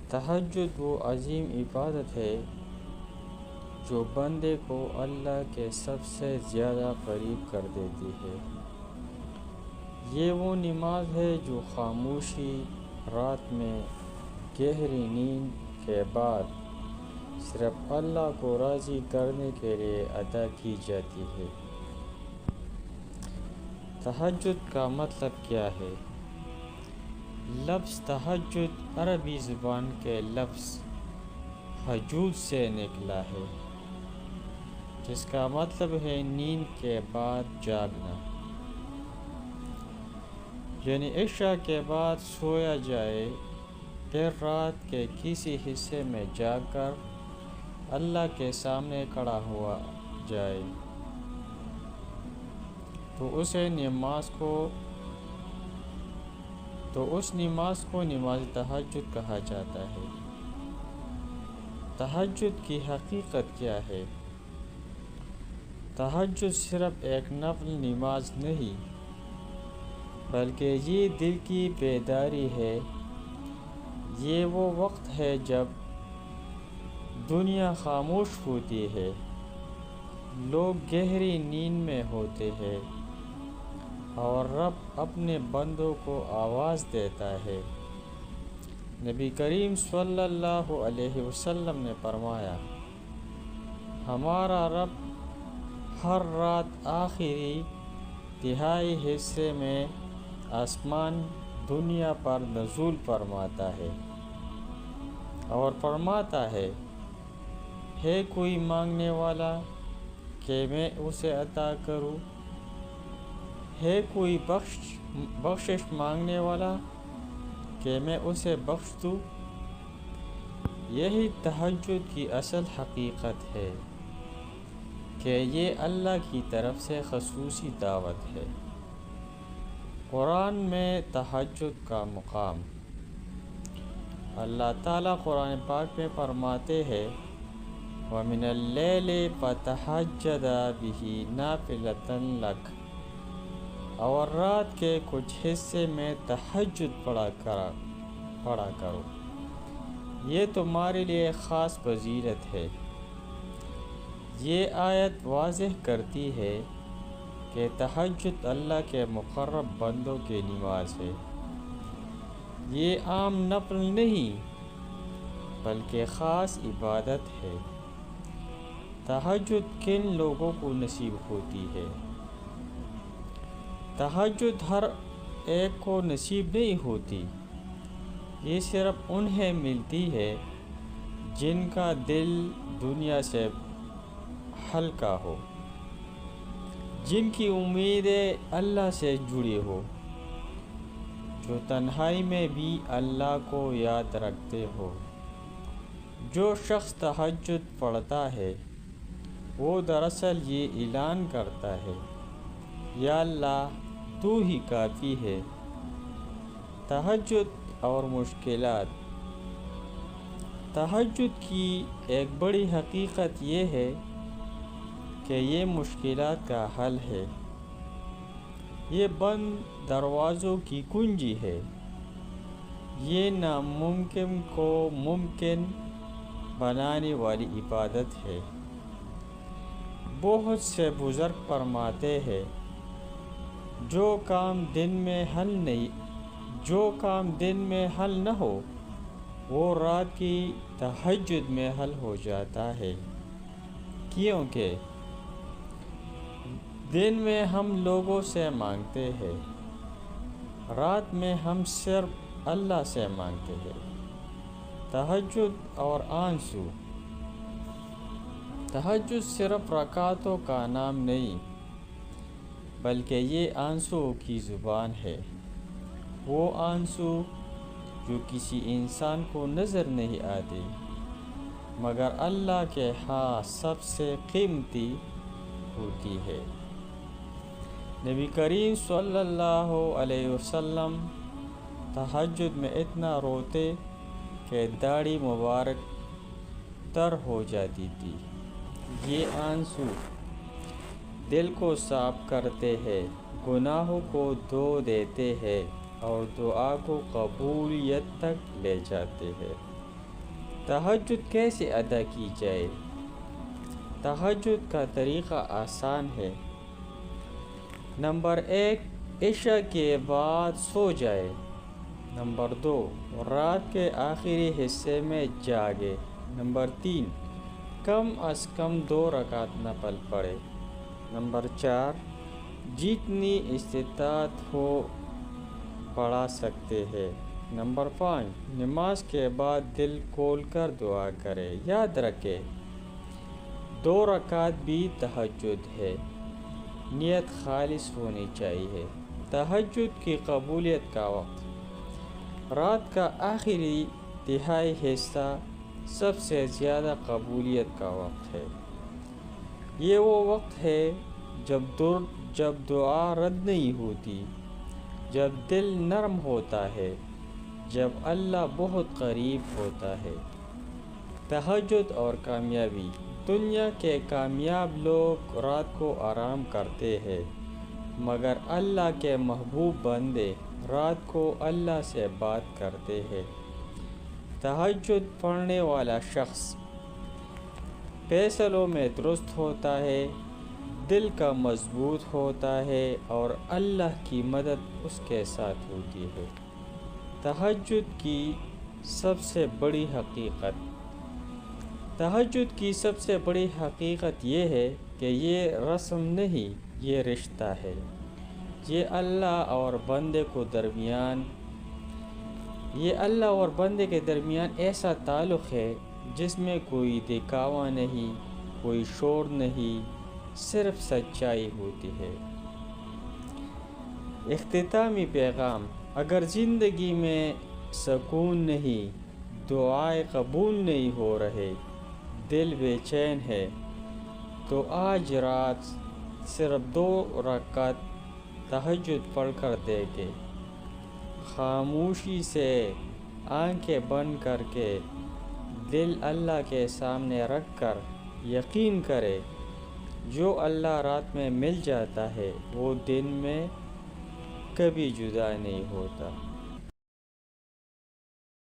تہجد وہ عظیم عبادت ہے جو بندے کو اللہ کے سب سے زیادہ قریب کر دیتی ہے۔ یہ وہ نماز ہے جو خاموشی رات میں گہری نیند کے بعد صرف اللہ کو راضی کرنے کے لیے ادا کی جاتی ہے۔ تہجد کا مطلب کیا ہے؟ لفظ تہجد عربی زبان کے لفظ ہجود سے نکلا ہے، جس کا مطلب ہے نیند کے بعد جاگنا، یعنی عشاء کے بعد سویا جائے، پھر رات کے کسی حصے میں جاگ کر اللہ کے سامنے کھڑا ہوا جائے تو اس نماز کو نماز تہجد کہا جاتا ہے۔ تہجد کی حقیقت کیا ہے؟ تہجد صرف ایک نفل نماز نہیں، بلکہ یہ دل کی بیداری ہے۔ یہ وہ وقت ہے جب دنیا خاموش ہوتی ہے، لوگ گہری نیند میں ہوتے ہیں اور رب اپنے بندوں کو آواز دیتا ہے۔ نبی کریم صلی اللہ علیہ وسلم نے فرمایا، ہمارا رب ہر رات آخری تہائی حصے میں آسمان دنیا پر نزول فرماتا ہے اور فرماتا ہے کوئی مانگنے والا کہ میں اسے عطا کروں، ہے کوئی بخشش مانگنے والا کہ میں اسے بخش دوں۔ یہی تہجد کی اصل حقیقت ہے کہ یہ اللہ کی طرف سے خصوصی دعوت ہے۔ قرآن میں تہجد کا مقام، اللہ تعالیٰ قرآن پاک میں فرماتے ہیں وَمِنَ اللَّيْلِ فَتَہَجَّدْ بِهِ نَافِلَةً لَكَ، اور رات کے کچھ حصے میں تہجد پڑھا کرو، یہ تمہارے لیے خاص فضیلت ہے۔ یہ آیت واضح کرتی ہے کہ تہجد اللہ کے مقرب بندوں کی نماز ہے۔ یہ عام نفل نہیں بلکہ خاص عبادت ہے۔ تہجد کن لوگوں کو نصیب ہوتی ہے؟ تہجد ہر ایک کو نصیب نہیں ہوتی، یہ صرف انہیں ملتی ہے جن کا دل دنیا سے ہلکا ہو، جن کی امیدیں اللہ سے جڑی ہو، جو تنہائی میں بھی اللہ کو یاد رکھتے ہو۔ جو شخص تہجد پڑھتا ہے وہ دراصل یہ اعلان کرتا ہے، یا اللہ تو ہی کافی ہے۔ تہجد اور مشکلات۔ تہجد کی ایک بڑی حقیقت یہ ہے کہ یہ مشکلات کا حل ہے، یہ بند دروازوں کی کنجی ہے، یہ ناممکن کو ممکن بنانے والی عبادت ہے۔ بہت سے بزرگ فرماتے ہیں جو کام دن میں حل نہ ہو وہ رات کی تہجد میں حل ہو جاتا ہے، کیونکہ دن میں ہم لوگوں سے مانگتے ہیں، رات میں ہم صرف اللہ سے مانگتے ہیں۔ تہجد اور آنسو۔ تہجد صرف رکعتوں کا نام نہیں بلکہ یہ آنسو کی زبان ہے، وہ آنسو جو کسی انسان کو نظر نہیں آتے مگر اللہ کے ہاں سب سے قیمتی ہوتی ہے۔ نبی کریم صلی اللہ علیہ وسلم تہجد میں اتنا روتے کہ داڑھی مبارک تر ہو جاتی تھی۔ یہ آنسو دل کو صاف کرتے ہیں، گناہوں کو دھو دیتے ہیں اور دعا کو قبولیت تک لے جاتے ہیں۔ تہجد کیسے ادا کی جائے؟ تہجد کا طریقہ آسان ہے۔ نمبر 1، عشاء کے بعد سو جائے۔ نمبر 2، رات کے آخری حصے میں جاگے۔ نمبر 3، کم از کم 2 رکعت نفل پڑھے۔ نمبر 4، جتنی استطاعت ہو پڑھا سکتے ہیں۔ نمبر 5، نماز کے بعد دل کھول کر دعا کرے۔ یاد رکھے 2 رکعت بھی تہجد ہے، نیت خالص ہونی چاہیے۔ تہجد کی قبولیت کا وقت۔ رات کا آخری تہائی حصہ سب سے زیادہ قبولیت کا وقت ہے۔ یہ وہ وقت ہے جب دعا رد نہیں ہوتی، جب دل نرم ہوتا ہے، جب اللہ بہت قریب ہوتا ہے۔ تہجد اور کامیابی۔ دنیا کے کامیاب لوگ رات کو آرام کرتے ہیں، مگر اللہ کے محبوب بندے رات کو اللہ سے بات کرتے ہیں۔ تہجد پڑھنے والا شخص فیصلوں میں درست ہوتا ہے، دل کا مضبوط ہوتا ہے اور اللہ کی مدد اس کے ساتھ ہوتی ہے۔ تہجد کی سب سے بڑی حقیقت۔ تہجد کی سب سے بڑی حقیقت یہ ہے کہ یہ رسم نہیں، یہ رشتہ ہے۔ یہ اللہ اور بندے کے درمیان ایسا تعلق ہے جس میں کوئی دکھاوا نہیں، کوئی شور نہیں، صرف سچائی ہوتی ہے۔ اختتامی پیغام۔ اگر زندگی میں سکون نہیں، دعائیں قبول نہیں ہو رہے، دل بے چین ہے، تو آج رات صرف 2 رکعت تہجد پڑھ کر دیکھیں۔ خاموشی سے آنکھیں بند کر کے دل اللہ کے سامنے رکھ کر یقین کرے، جو اللہ رات میں مل جاتا ہے وہ دن میں کبھی جدا نہیں ہوتا۔